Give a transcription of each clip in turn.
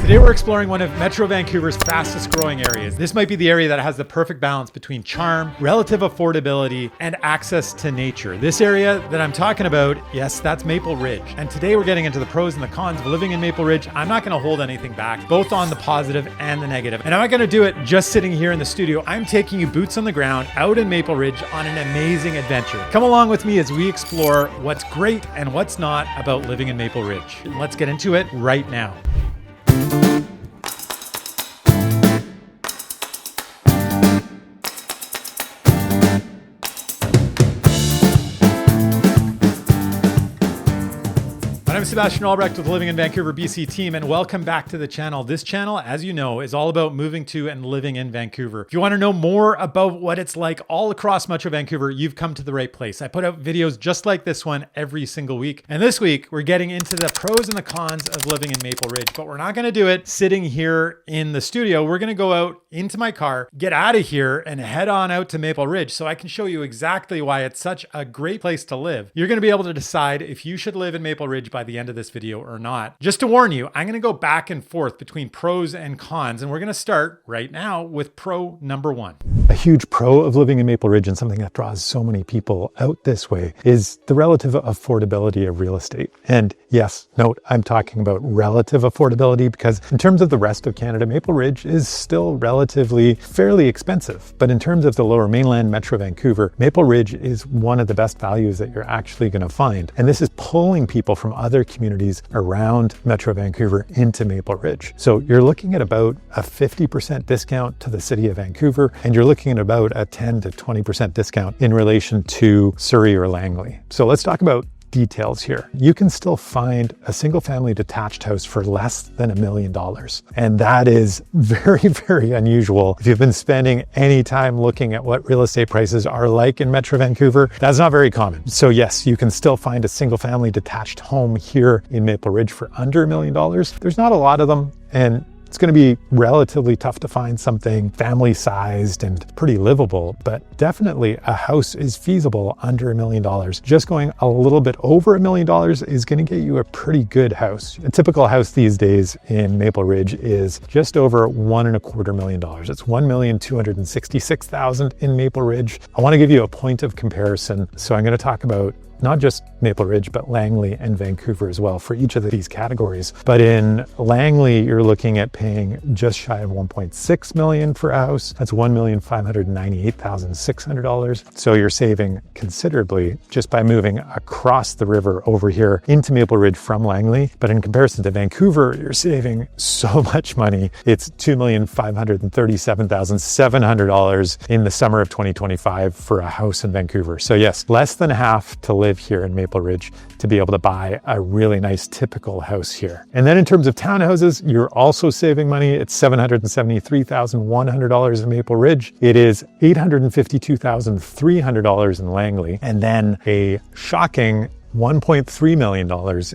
Today we're exploring one of Metro Vancouver's fastest growing areas. This might be the area that has the perfect balance between charm, relative affordability, and access to nature. This area that I'm talking about, yes, that's Maple Ridge. And today we're getting into the pros and the cons of living in Maple Ridge. I'm not gonna hold anything back, both on the positive and the negative. And I'm not gonna do it just sitting here in the studio. I'm taking you boots on the ground out in Maple Ridge on an amazing adventure. Come along with me as we explore what's great and what's not about living in Maple Ridge. Let's get into it right now. I'm Sebastian Albrecht with the Living in Vancouver BC team, and welcome back to the channel. This channel, as you know, is all about moving to and living in Vancouver. If you want to know more about what it's like all across Metro Vancouver, you've come to the right place. I put out videos just like this one every single week. And this week, we're getting into the pros and the cons of living in Maple Ridge, but we're not going to do it sitting here in the studio. We're going to go out into my car, get out of here, and head on out to Maple Ridge so I can show you exactly why it's such a great place to live. You're going to be able to decide if you should live in Maple Ridge by the end of this video or not. Just to warn you, I'm going to go back and forth between pros and cons, and we're going to start right now with pro number one. A huge pro of living in Maple Ridge, and something that draws so many people out this way, is the relative affordability of real estate. And yes, note, I'm talking about relative affordability because in terms of the rest of Canada, Maple Ridge is still relatively fairly expensive. But in terms of the lower mainland, Metro Vancouver, Maple Ridge is one of the best values that you're actually going to find. And this is pulling people from other communities around Metro Vancouver into Maple Ridge. So you're looking at about a 50% discount to the city of Vancouver, and you're looking at about a 10 to 20% discount in relation to Surrey or Langley. So let's talk about details here. You can still find a single family detached house for less than $1 million. And that is very, very unusual. If you've been spending any time looking at what real estate prices are like in Metro Vancouver, that's not very common. So yes, you can still find a single family detached home here in Maple Ridge for under $1 million. There's not a lot of them, and it's going to be relatively tough to find something family-sized and pretty livable, but definitely a house is feasible under $1 million. Just going a little bit over $1 million is going to get you a pretty good house. A typical house these days in Maple Ridge is just over $1.25 million. It's $1,266,000 in Maple Ridge. I want to give you a point of comparison, so I'm going to talk about not just Maple Ridge, but Langley and Vancouver as well for each of these categories. But in Langley, you're looking at paying just shy of $1.6 million for a house. That's $1,598,600. So you're saving considerably just by moving across the river over here into Maple Ridge from Langley. But in comparison to Vancouver, you're saving so much money. It's $2,537,700 in the summer of 2025 for a house in Vancouver. So yes, less than half to live here in Maple Ridge to be able to buy a really nice typical house here. And then in terms of townhouses, you're also saving money. It's $773,100 in Maple Ridge. It is $852,300 in Langley. And then a shocking $1.3 million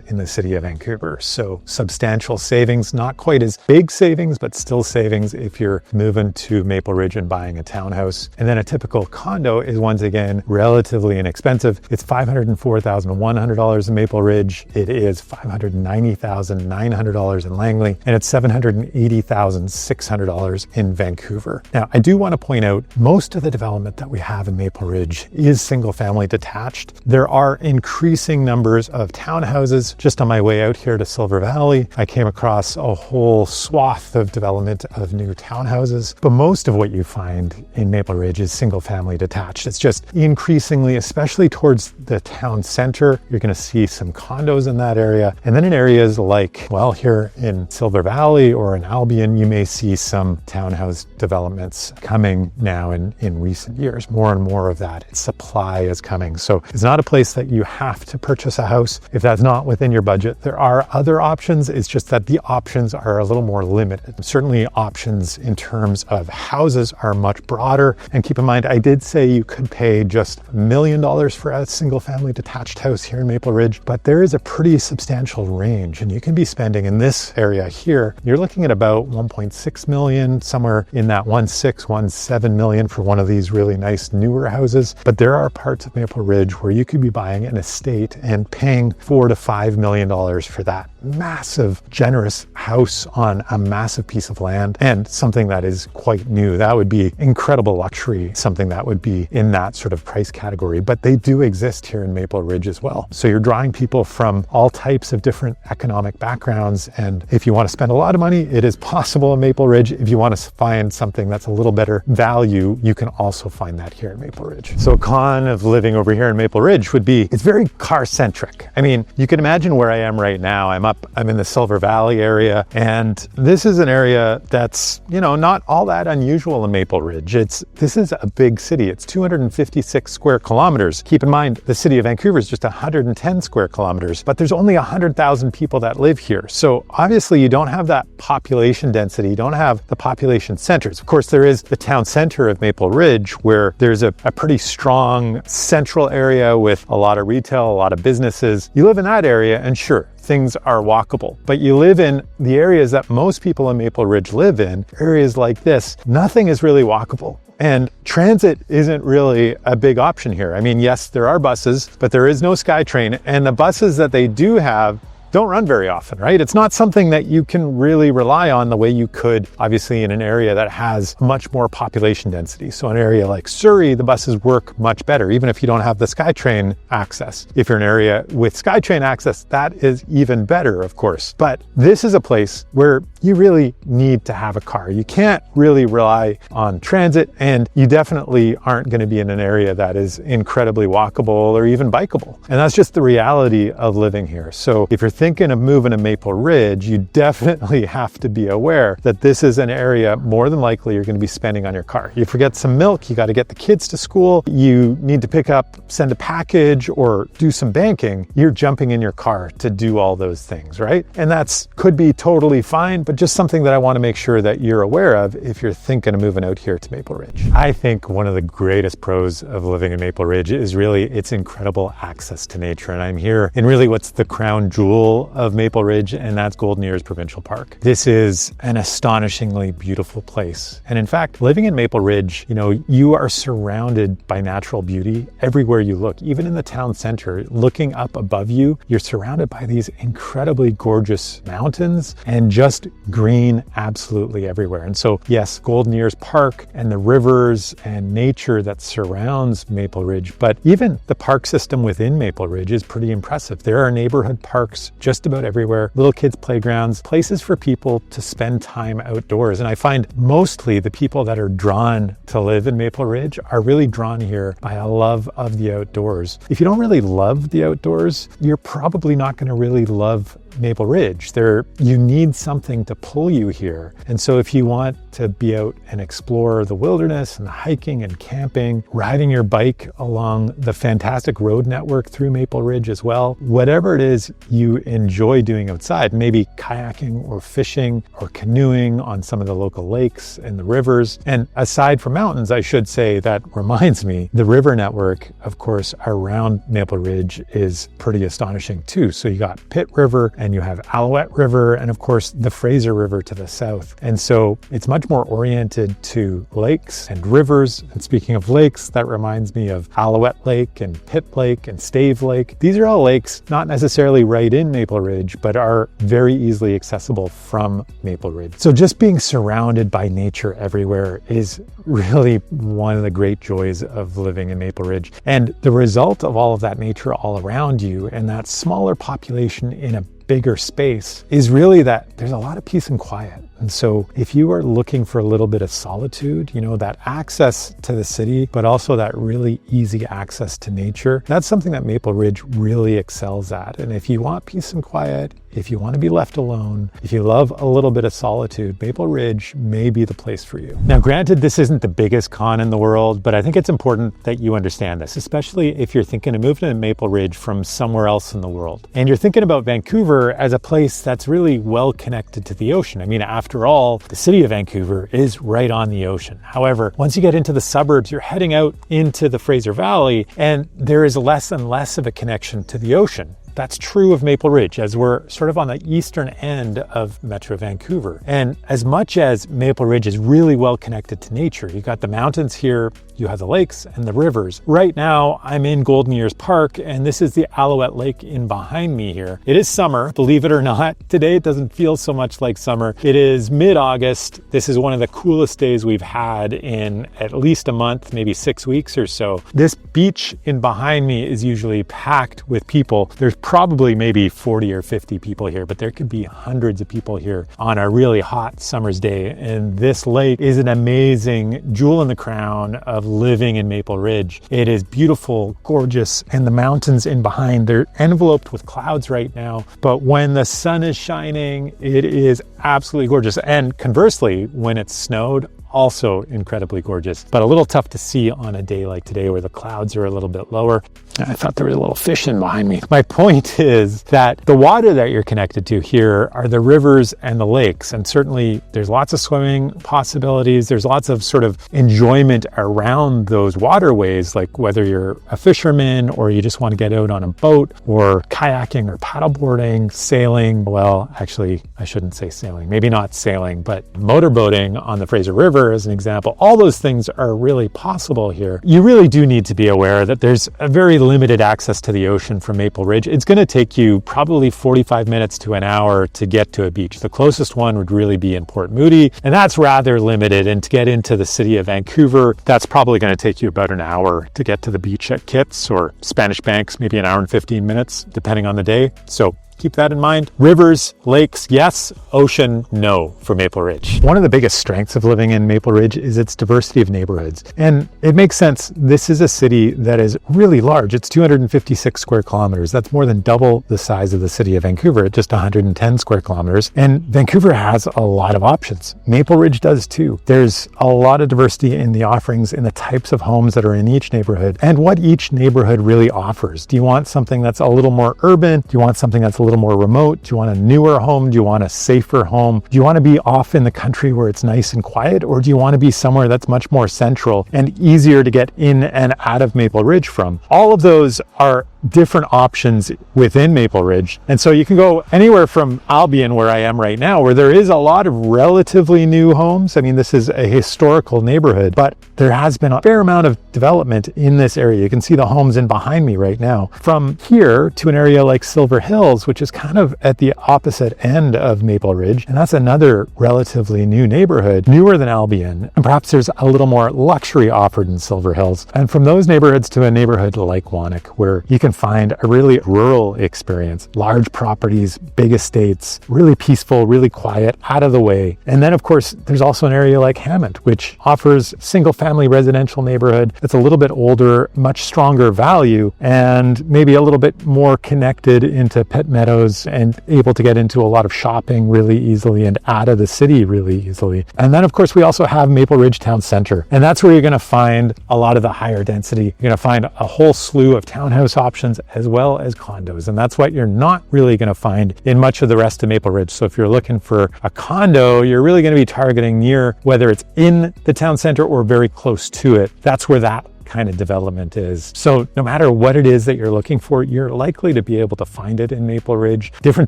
in the city of Vancouver. So substantial savings, not quite as big savings, but still savings if you're moving to Maple Ridge and buying a townhouse. And then a typical condo is once again relatively inexpensive. It's $504,100 in Maple Ridge. It is $590,900 in Langley, and it's $780,600 in Vancouver. Now, I do want to point out most of the development that we have in Maple Ridge is single family detached. There are increasing numbers of townhouses. Just on my way out here to Silver Valley, I came across a whole swath of development of new townhouses, but most of what you find in Maple Ridge is single family detached. It's just increasingly, especially towards the town center, you're going to see some condos in that area. And then in areas like, well, here in Silver Valley or in Albion, you may see some townhouse developments coming now in recent years. More and more of that supply is coming. So it's not a place that you have to purchase a house if that's not within your budget. There are other options. It's just that the options are a little more limited. Certainly options in terms of houses are much broader. And keep in mind, I did say you could pay just $1 million for a single family detached house here in Maple Ridge, but there is a pretty substantial range, and you can be spending in this area here, you're looking at about 1.6 million, somewhere in that 1.7 million for one of these really nice newer houses. But there are parts of Maple Ridge where you could be buying an estate and paying $4 to $5 million for that. massive, generous house on a massive piece of land and something that is quite new. That would be incredible luxury, something that would be in that sort of price category. But they do exist here in Maple Ridge as well. So you're drawing people from all types of different economic backgrounds. And if you want to spend a lot of money, it is possible in Maple Ridge. If you want to find something that's a little better value, you can also find that here in Maple Ridge. So a con of living over here in Maple Ridge would be it's very car-centric. I mean, you can imagine where I am right now. I'm in the Silver Valley area, and this is an area that's, not all that unusual in Maple Ridge. This is a big city. It's 256 square kilometers. Keep in mind, the city of Vancouver is just 110 square kilometers, but there's only 100,000 people that live here. So obviously you don't have that population density. You don't have the population centers. Of course, there is the town center of Maple Ridge where there's a pretty strong central area with a lot of retail, a lot of businesses. You live in that area and sure, things are walkable. But you live in the areas that most people in Maple Ridge live in, areas like this, nothing is really walkable. And transit isn't really a big option here. I mean, yes, there are buses, but there is no SkyTrain. And the buses that they do have don't run very often, right? It's not something that you can really rely on the way you could, obviously, in an area that has much more population density. So an area like Surrey, the buses work much better, even if you don't have the SkyTrain access. If you're in an area with SkyTrain access, that is even better, of course. But this is a place where you really need to have a car. You can't really rely on transit, and you definitely aren't going to be in an area that is incredibly walkable or even bikeable. And that's just the reality of living here. So if you're thinking of moving to Maple Ridge, you definitely have to be aware that this is an area more than likely you're going to be spending on your car. You forget some milk, you got to get the kids to school, you need to pick up, send a package, or do some banking, you're jumping in your car to do all those things, right? And that's could be totally fine, but just something that I want to make sure that you're aware of if you're thinking of moving out here to Maple Ridge. I think one of the greatest pros of living in Maple Ridge is really its incredible access to nature. And I'm here in really what's the crown jewel of Maple Ridge, and that's Golden Ears Provincial Park. This is an astonishingly beautiful place. And in fact, living in Maple Ridge, you are surrounded by natural beauty everywhere you look. Even in the town center, looking up above you, you're surrounded by these incredibly gorgeous mountains and just green absolutely everywhere. And so, yes, Golden Ears Park and the rivers and nature that surrounds Maple Ridge, but even the park system within Maple Ridge is pretty impressive. There are neighborhood parks just about everywhere, little kids' playgrounds, places for people to spend time outdoors. And I find mostly the people that are drawn to live in Maple Ridge are really drawn here by a love of the outdoors. If you don't really love the outdoors, you're probably not going to really love Maple Ridge. You need something to pull you here. And so if you want to be out and explore the wilderness and hiking and camping, riding your bike along the fantastic road network through Maple Ridge as well, whatever it is you enjoy doing outside, maybe kayaking or fishing or canoeing on some of the local lakes and the rivers. And aside from mountains, I should say, that reminds me, the river network, of course, around Maple Ridge is pretty astonishing too. So you got Pitt River, and you have Alouette River, and of course the Fraser River to the south. And so it's much more oriented to lakes and rivers. And speaking of lakes, that reminds me of Alouette Lake and Pitt Lake and Stave Lake. These are all lakes not necessarily right in Maple Ridge, but are very easily accessible from Maple Ridge. So just being surrounded by nature everywhere is really one of the great joys of living in Maple Ridge. And the result of all of that nature all around you and that smaller population in a bigger space is really that there's a lot of peace and quiet. And so if you are looking for a little bit of solitude, that access to the city, but also that really easy access to nature, that's something that Maple Ridge really excels at. And if you want peace and quiet, if you want to be left alone, if you love a little bit of solitude, Maple Ridge may be the place for you. Now, granted, this isn't the biggest con in the world, but I think it's important that you understand this, especially if you're thinking of moving to Maple Ridge from somewhere else in the world. And you're thinking about Vancouver as a place that's really well connected to the ocean. I mean, after all, the city of Vancouver is right on the ocean. However, once you get into the suburbs, you're heading out into the Fraser Valley, and there is less and less of a connection to the ocean. that's true of Maple Ridge, as we're sort of on the eastern end of Metro Vancouver. And as much as Maple Ridge is really well connected to nature, you got the mountains here, you have the lakes and the rivers. Right now, I'm in Golden Years Park, and this is the Alouette Lake in behind me here. It is summer, believe it or not. Today, it doesn't feel so much like summer. It is mid-August. This is one of the coolest days we've had in at least a month, maybe 6 weeks or so. This beach in behind me is usually packed with people. There's probably maybe 40 or 50 people here, but there could be hundreds of people here on a really hot summer's day. And this lake is an amazing jewel in the crown of living in Maple Ridge. It is beautiful, gorgeous, and the mountains in behind, they're enveloped with clouds right now. But when the sun is shining, it is absolutely gorgeous. And conversely, when it's snowed, also incredibly gorgeous, but a little tough to see on a day like today where the clouds are a little bit lower. I thought there was a little fish in behind me. My point is that the water that you're connected to here are the rivers and the lakes. And certainly there's lots of swimming possibilities. There's lots of sort of enjoyment around those waterways, like whether you're a fisherman or you just want to get out on a boat or kayaking or paddleboarding, sailing. Well, actually, I shouldn't say sailing, maybe not sailing, but motorboating on the Fraser River as an example. All those things are really possible here. You really do need to be aware that there's a very limited access to the ocean from Maple Ridge. It's going to take you probably 45 minutes to an hour to get to a beach. The closest one would really be in Port Moody, and that's rather limited. And to get into the city of Vancouver, that's probably going to take you about an hour to get to the beach at Kitts or Spanish Banks, maybe an hour and 15 minutes, depending on the day. So keep that in mind. Rivers, lakes, yes. Ocean, no, for Maple Ridge. One of the biggest strengths of living in Maple Ridge is its diversity of neighborhoods. And it makes sense. This is a city that is really large. It's 256 square kilometers. That's more than double the size of the city of Vancouver at just 110 square kilometers. And Vancouver has a lot of options. Maple Ridge does too. There's a lot of diversity in the offerings, in the types of homes that are in each neighborhood, and what each neighborhood really offers. Do you want something that's a little more urban? Do you want something that's a little more remote? Do you want a newer home? Do you want a safer home? Do you want to be off in the country where it's nice and quiet? Or do you want to be somewhere that's much more central and easier to get in and out of Maple Ridge from? All of those are different options within Maple Ridge. And so you can go anywhere from Albion, where I am right now, where there is a lot of relatively new homes. I mean, this is a historical neighborhood, but there has been a fair amount of development in this area. You can see the homes in behind me right now. From here to an area like Silver Hills, which is kind of at the opposite end of Maple Ridge. And that's another relatively new neighborhood, newer than Albion. And perhaps there's a little more luxury offered in Silver Hills. And from those neighborhoods to a neighborhood like Wannock, where you can find a really rural experience, large properties, big estates, really peaceful, really quiet, out of the way. And then of course, there's also an area like Hammond, which offers single family residential neighborhood that's a little bit older, much stronger value, and maybe a little bit more connected into pet meadows and able to get into a lot of shopping really easily and out of the city really easily. And then of course, we also have Maple Ridge Town Center. And that's where you're going to find a lot of the higher density. You're going to find a whole slew of townhouse options as well as condos. And that's what you're not really going to find in much of the rest of Maple Ridge. So if you're looking for a condo, you're really going to be targeting near, whether it's in the town center or very close to it. That's where that kind of development is. So no matter what it is that you're looking for, you're likely to be able to find it in Maple Ridge. Different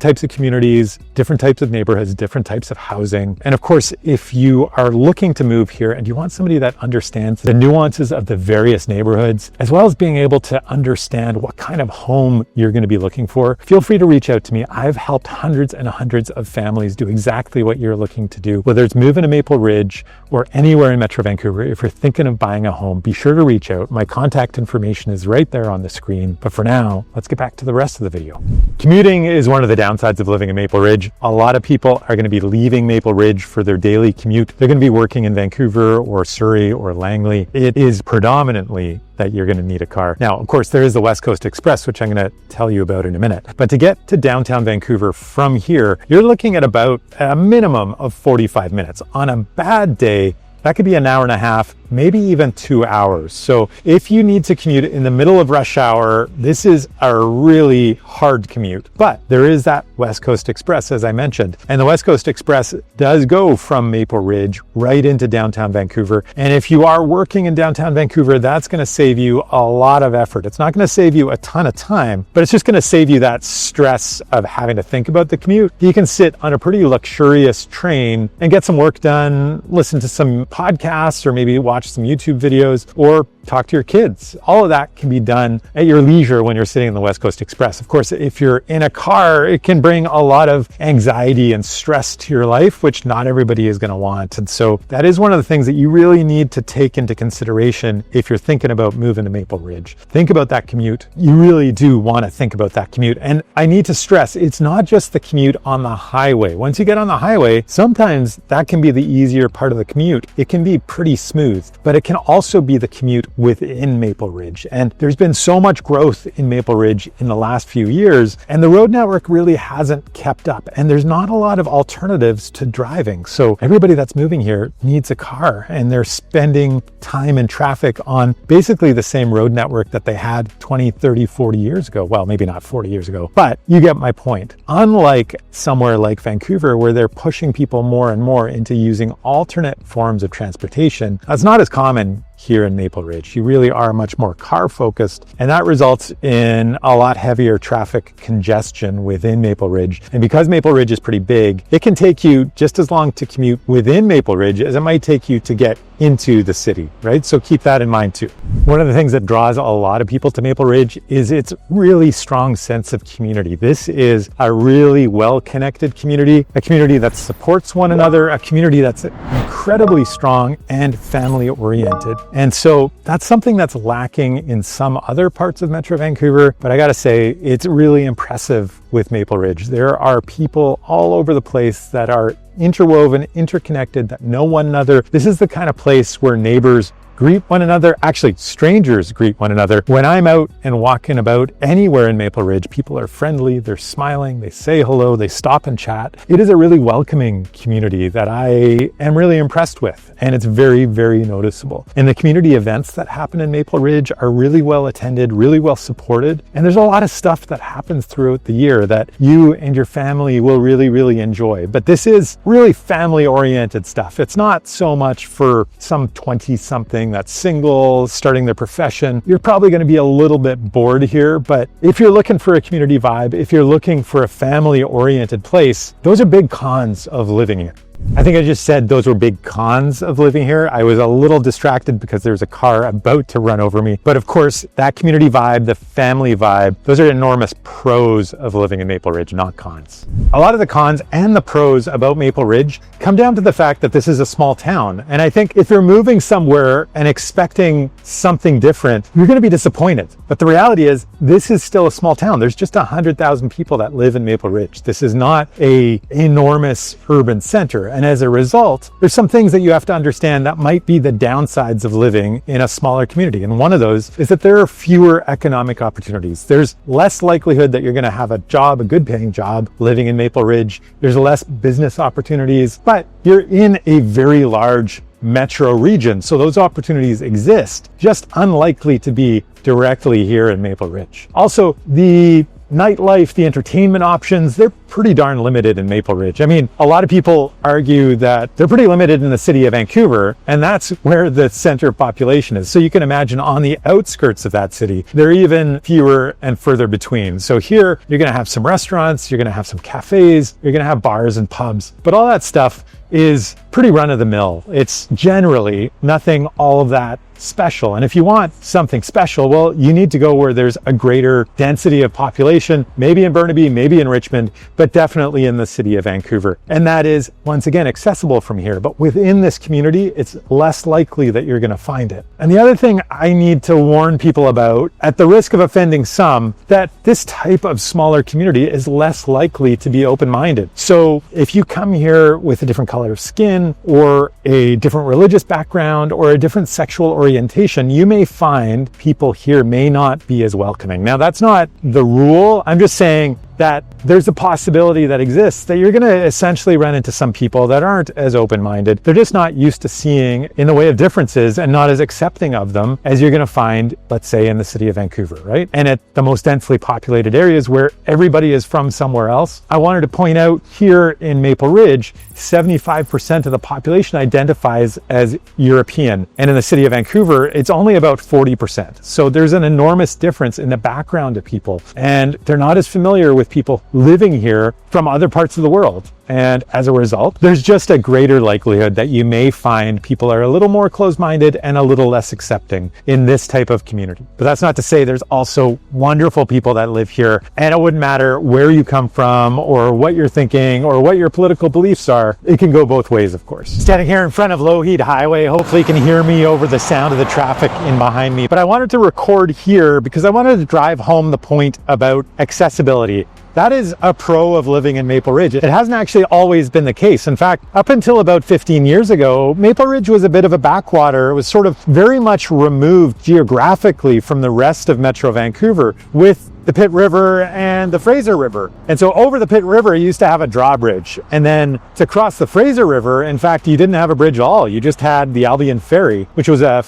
types of communities, different types of neighborhoods, different types of housing. And of course, if you are looking to move here and you want somebody that understands the nuances of the various neighborhoods, as well as being able to understand what kind of home you're going to be looking for, feel free to reach out to me. I've helped hundreds and hundreds of families do exactly what you're looking to do. Whether it's moving to Maple Ridge or anywhere in Metro Vancouver, if you're thinking of buying a home, be sure to reach out. My contact information is right there on the screen. But for now, let's get back to the rest of the video. Commuting is one of the downsides of living in Maple Ridge. A lot of people are going to be leaving Maple Ridge for their daily commute. They're going to be working in Vancouver or Surrey or Langley. It is predominantly that you're going to need a car. Now, of course, there is the West Coast Express, which I'm going to tell you about in a minute. But to get to downtown Vancouver from here, you're looking at about a minimum of 45 minutes. On a bad day, that could be an hour and a half, maybe even 2 hours. So if you need to commute in the middle of rush hour, this is a really hard commute. But there is that West Coast Express, as I mentioned. And the West Coast Express does go from Maple Ridge right into downtown Vancouver. And if you are working in downtown Vancouver, that's going to save you a lot of effort. It's not going to save you a ton of time, but it's just going to save you that stress of having to think about the commute. You can sit on a pretty luxurious train and get some work done, listen to some podcasts, or maybe watch some YouTube videos, or talk to your kids. All of that can be done at your leisure when you're sitting in the West Coast Express. Of course, if you're in a car, it can bring a lot of anxiety and stress to your life, which not everybody is going to want. And so that is one of the things that you really need to take into consideration if you're thinking about moving to Maple Ridge. Think about that commute. You really do want to think about that commute. And I need to stress, it's not just the commute on the highway. Once you get on the highway, sometimes that can be the easier part of the commute. It can be pretty smooth, but it can also be the commute within Maple Ridge. And there's been so much growth in Maple Ridge in the last few years, and the road network really hasn't kept up. And there's not a lot of alternatives to driving. So everybody that's moving here needs a car, and they're spending time in traffic on basically the same road network that they had 20, 30, 40 years ago. Well, maybe not 40 years ago, but you get my point. Unlike somewhere like Vancouver, where they're pushing people more and more into using alternate forms of transportation, that's not as common here in Maple Ridge. You really are much more car focused, and that results in a lot heavier traffic congestion within Maple Ridge. And because Maple Ridge is pretty big, it can take you just as long to commute within Maple Ridge as it might take you to get into the city, right? So keep that in mind too. One of the things that draws a lot of people to Maple Ridge is its really strong sense of community. This is a really well-connected community, a community that supports one another, a community that's incredibly strong and family-oriented. And so that's something that's lacking in some other parts of Metro Vancouver, but I gotta say, it's really impressive with Maple Ridge. There are people all over the place that are interwoven, interconnected, that know one another. This is the kind of place where neighbors greet one another. Actually, strangers greet one another. When I'm out and walking about anywhere in Maple Ridge, people are friendly, they're smiling, they say hello, they stop and chat. It is a really welcoming community that I am really impressed with, and it's very, very noticeable. And the community events that happen in Maple Ridge are really well attended, really well supported, and there's a lot of stuff that happens throughout the year that you and your family will really, really enjoy. But this is really family-oriented stuff. It's not so much for some 20-something that's single, starting their profession. You're probably going to be a little bit bored here, but if you're looking for a community vibe, if you're looking for a family-oriented place, those are big cons of living here. I think I just said those were big cons of living here. I was a little distracted because there's a car about to run over me. But of course, that community vibe, the family vibe, those are enormous pros of living in Maple Ridge, not cons. A lot of the cons and the pros about Maple Ridge come down to the fact that this is a small town. And I think if you're moving somewhere and expecting something different, you're going to be disappointed. But the reality is, this is still a small town. There's just 100,000 people that live in Maple Ridge. This is not an enormous urban center. And as a result, there's some things that you have to understand that might be the downsides of living in a smaller community. And one of those is that there are fewer economic opportunities. There's less likelihood that you're going to have a job, a good paying job, living in Maple Ridge. There's less business opportunities, but you're in a very large metro region. So those opportunities exist, just unlikely to be directly here in Maple Ridge. Also, the nightlife, the entertainment options, they're pretty darn limited in Maple Ridge. I mean, a lot of people argue that they're pretty limited in the city of Vancouver, and that's where the center of population is. So you can imagine on the outskirts of that city, they're even fewer and further between. So here, you're going to have some restaurants, you're going to have some cafes, you're going to have bars and pubs, but all that stuff is pretty run-of-the-mill. It's generally nothing all of that special. And if you want something special, well, you need to go where there's a greater density of population, maybe in Burnaby, maybe in Richmond, but definitely in the city of Vancouver. And that is, once again, accessible from here. But within this community, it's less likely that you're going to find it. And the other thing I need to warn people about, at the risk of offending some, that this type of smaller community is less likely to be open-minded. So if you come here with a different color of skin, or a different religious background, or a different sexual orientation, you may find people here may not be as welcoming. Now, that's not the rule. I'm just saying that there's a possibility that exists that you're going to essentially run into some people that aren't as open-minded. They're just not used to seeing in the way of differences and not as accepting of them as you're going to find, let's say, in the city of Vancouver, right? And at the most densely populated areas where everybody is from somewhere else. I wanted to point out here in Maple Ridge, 75% of the population identifies as European. And in the city of Vancouver, it's only about 40%. So there's an enormous difference in the background of people. And they're not as familiar with people living here from other parts of the world. And as a result, there's just a greater likelihood that you may find people are a little more closed-minded and a little less accepting in this type of community. But that's not to say there's also wonderful people that live here, and it wouldn't matter where you come from or what you're thinking or what your political beliefs are. It can go both ways, of course. Standing here in front of Lougheed Highway, hopefully you can hear me over the sound of the traffic in behind me. But I wanted to record here because I wanted to drive home the point about accessibility. That is a pro of living in Maple Ridge. It hasn't actually always been the case. In fact, up until about 15 years ago, Maple Ridge was a bit of a backwater. It was sort of very much removed geographically from the rest of Metro Vancouver with the Pitt River and the Fraser River. And so over the Pitt River, you used to have a drawbridge. And then to cross the Fraser River, in fact, you didn't have a bridge at all. You just had the Albion Ferry, which was a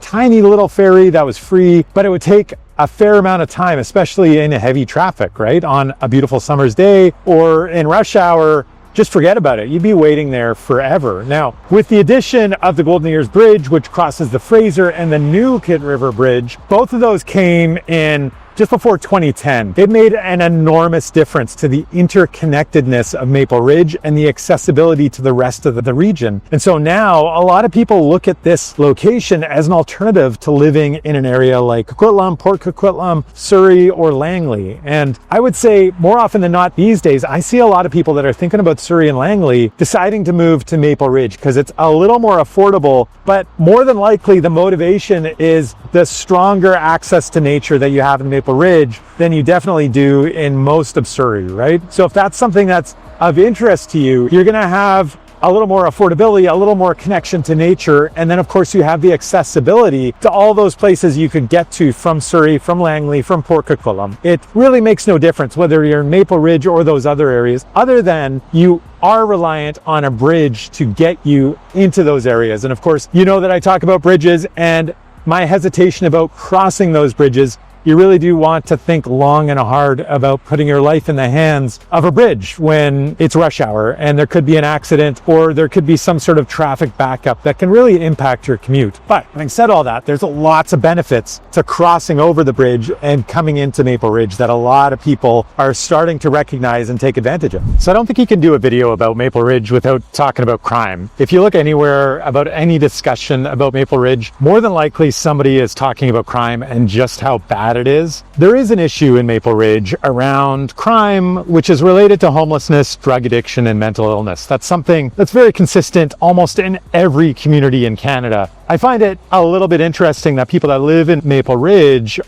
tiny little ferry that was free, but it would take a fair amount of time, especially in heavy traffic, right? On a beautiful summer's day or in rush hour, just forget about it. You'd be waiting there forever. Now, with the addition of the Golden Ears Bridge, which crosses the Fraser, and the new Pitt River Bridge, both of those came in just before 2010. It made an enormous difference to the interconnectedness of Maple Ridge and the accessibility to the rest of the region. And so now a lot of people look at this location as an alternative to living in an area like Coquitlam, Port Coquitlam, Surrey, or Langley. And I would say more often than not these days, I see a lot of people that are thinking about Surrey and Langley deciding to move to Maple Ridge because it's a little more affordable, but more than likely the motivation is the stronger access to nature that you have in Maple Ridge than you definitely do in most of Surrey, right? So if that's something that's of interest to you, you're going to have a little more affordability, a little more connection to nature, and then of course you have the accessibility to all those places you could get to from Surrey, from Langley, from Port Coquitlam. It really makes no difference whether you're in Maple Ridge or those other areas, other than you are reliant on a bridge to get you into those areas. And of course, you know that I talk about bridges and my hesitation about crossing those bridges. You really do want to think long and hard about putting your life in the hands of a bridge when it's rush hour and there could be an accident or there could be some sort of traffic backup that can really impact your commute. But having said all that, there's lots of benefits to crossing over the bridge and coming into Maple Ridge that a lot of people are starting to recognize and take advantage of. So I don't think you can do a video about Maple Ridge without talking about crime. If you look anywhere about any discussion about Maple Ridge, more than likely somebody is talking about crime and just how bad it is. There is an issue in Maple Ridge around crime, which is related to homelessness, drug addiction, and mental illness. That's something that's very consistent almost in every community in Canada. I find it a little bit interesting that people that live in Maple Ridge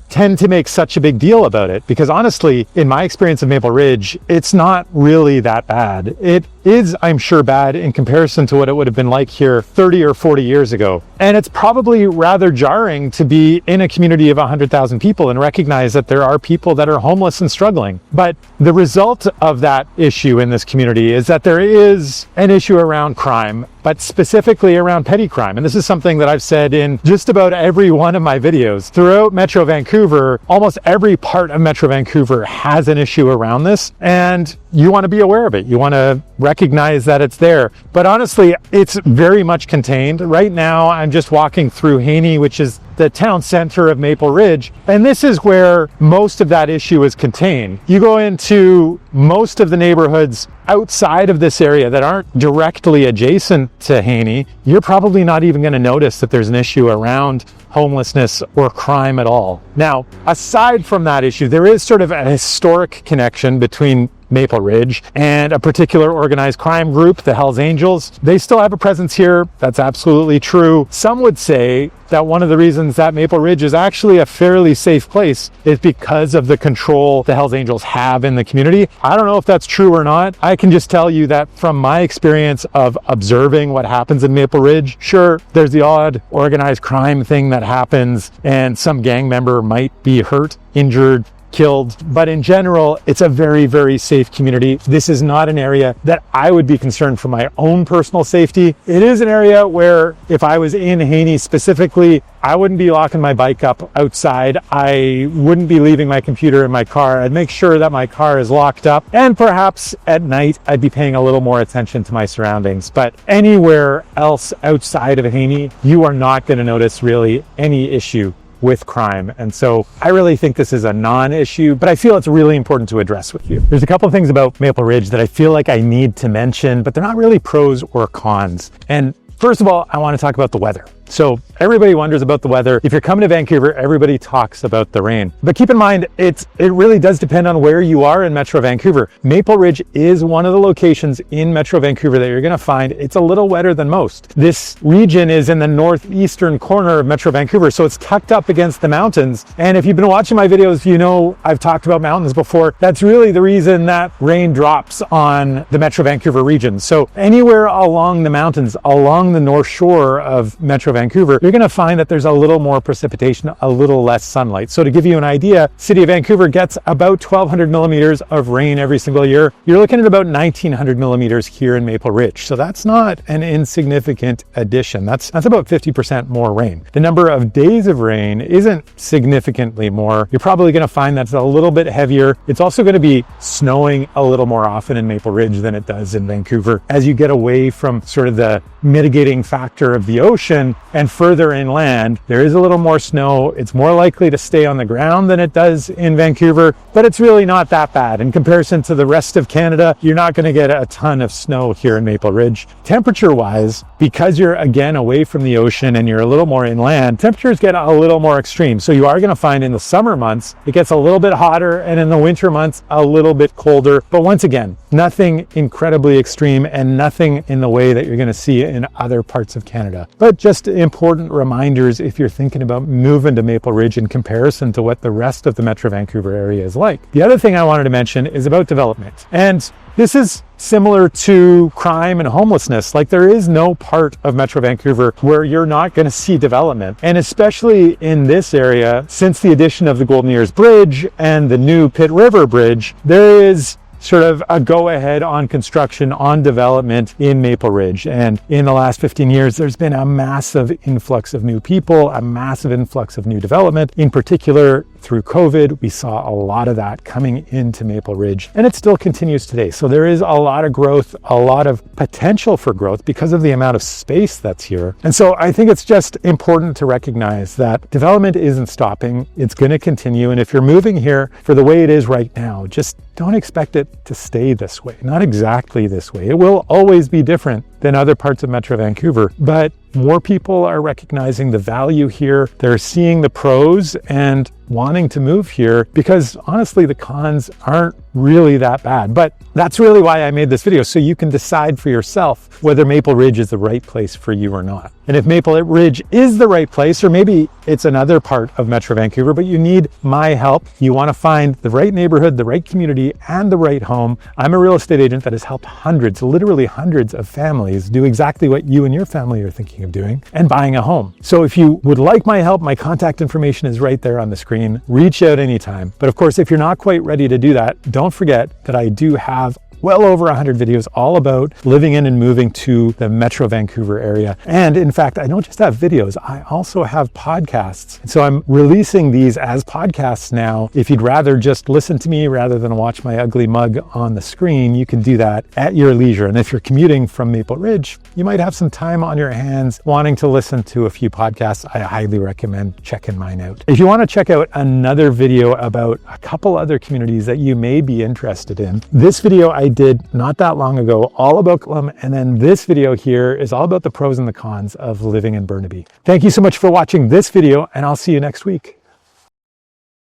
tend to make such a big deal about it, because honestly, in my experience of Maple Ridge, it's not really that bad. It is, I'm sure, bad in comparison to what it would have been like here 30 or 40 years ago. And it's probably rather jarring to be in a community of 100,000 people and recognize that there are people that are homeless and struggling. But the result of that issue in this community is that there is an issue around crime, but specifically around petty crime. And this is something that I've said in just about every one of my videos. Throughout Metro Vancouver, almost every part of Metro Vancouver has an issue around this, and you want to be aware of it. You want to recognize that it's there. But honestly, it's very much contained. Right now, I'm just walking through Haney, which is the town center of Maple Ridge, and this is where most of that issue is contained. You go into most of the neighborhoods outside of this area that aren't directly adjacent to Haney, you're probably not even going to notice that there's an issue around homelessness or crime at all. Now, aside from that issue, there is sort of a historic connection between Maple Ridge and a particular organized crime group, the Hells Angels. They still have a presence here. That's absolutely true. Some would say that one of the reasons that Maple Ridge is actually a fairly safe place is because of the control the Hells Angels have in the community. I don't know if that's true or not. I can just tell you that from my experience of observing what happens in Maple Ridge, sure, there's the odd organized crime thing that happens and some gang member might be hurt, injured, killed. But in general, it's a very, very safe community. This is not an area that I would be concerned for my own personal safety. It is an area where if I was in Haney specifically, I wouldn't be locking my bike up outside. I wouldn't be leaving my computer in my car. I'd make sure that my car is locked up. And perhaps at night, I'd be paying a little more attention to my surroundings. But anywhere else outside of Haney, you are not going to notice really any issue with crime. And so I really think this is a non-issue, but I feel it's really important to address with you. There's a couple of things about Maple Ridge that I feel like I need to mention, but they're not really pros or cons. And first of all, I want to talk about the weather. So everybody wonders about the weather. If you're coming to Vancouver, everybody talks about the rain. But keep in mind, it really does depend on where you are in Metro Vancouver. Maple Ridge is one of the locations in Metro Vancouver that you're going to find it's a little wetter than most. This region is in the northeastern corner of Metro Vancouver, so it's tucked up against the mountains. And if you've been watching my videos, you know I've talked about mountains before. That's really the reason that rain drops on the Metro Vancouver region. So anywhere along the mountains, along the north shore of Metro Vancouver, you're going to find that there's a little more precipitation, a little less sunlight. So to give you an idea, City of Vancouver gets about 1,200 millimeters of rain every single year. You're looking at about 1,900 millimeters here in Maple Ridge. So that's not an insignificant addition. That's about 50% more rain. The number of days of rain isn't significantly more. You're probably going to find that's a little bit heavier. It's also going to be snowing a little more often in Maple Ridge than it does in Vancouver. As you get away from sort of the mitigating factor of the ocean and further inland, there is a little more snow. It's more likely to stay on the ground than it does in Vancouver, but it's really not that bad. In comparison to the rest of Canada, you're not going to get a ton of snow here in Maple Ridge. Temperature-wise, because you're again away from the ocean and you're a little more inland, temperatures get a little more extreme. So you are going to find in the summer months, it gets a little bit hotter, and in the winter months, a little bit colder. But once again, nothing incredibly extreme and nothing in the way that you're going to see in other parts of Canada. But just important reminders if you're thinking about moving to Maple Ridge in comparison to what the rest of the Metro Vancouver area is like. The other thing I wanted to mention is about development. And this is similar to crime and homelessness. Like, there is no part of Metro Vancouver where you're not going to see development. And especially in this area, since the addition of the Golden Ears Bridge and the new Pitt River Bridge, there is sort of a go-ahead on construction, on development in Maple Ridge. And in the last 15 years, there's been a massive influx of new people, a massive influx of new development. In particular, through COVID, we saw a lot of that coming into Maple Ridge, and it still continues today. So there is a lot of growth, a lot of potential for growth because of the amount of space that's here. And so I think it's just important to recognize that development isn't stopping. It's going to continue. And if you're moving here for the way it is right now, just don't expect it to stay this way. Not exactly this way. It will always be different than other parts of Metro Vancouver, but more people are recognizing the value here. They're seeing the pros and wanting to move here because honestly, the cons aren't really that bad. But that's really why I made this video, so you can decide for yourself whether Maple Ridge is the right place for you or not. And if Maple Ridge is the right place, or maybe it's another part of Metro Vancouver, but you need my help, you want to find the right neighborhood, the right community, and the right home. I'm a real estate agent that has helped hundreds, literally hundreds of families do exactly what you and your family are thinking of doing and buying a home. So if you would like my help, my contact information is right there on the screen. Reach out anytime. But of course, if you're not quite ready to do that, don't forget that I do have well over 100 videos all about living in and moving to the Metro Vancouver area. And in fact, I don't just have videos, I also have podcasts. And so I'm releasing these as podcasts now. If you'd rather just listen to me rather than watch my ugly mug on the screen, you can do that at your leisure. And if you're commuting from Maple Ridge, you might have some time on your hands wanting to listen to a few podcasts. I highly recommend checking mine out. If you want to check out another video about a couple other communities that you may be interested in, this video I did not that long ago all about Coquitlam, and then this video here is all about the pros and the cons of living in Burnaby. Thank you so much for watching this video, and I'll see you next week.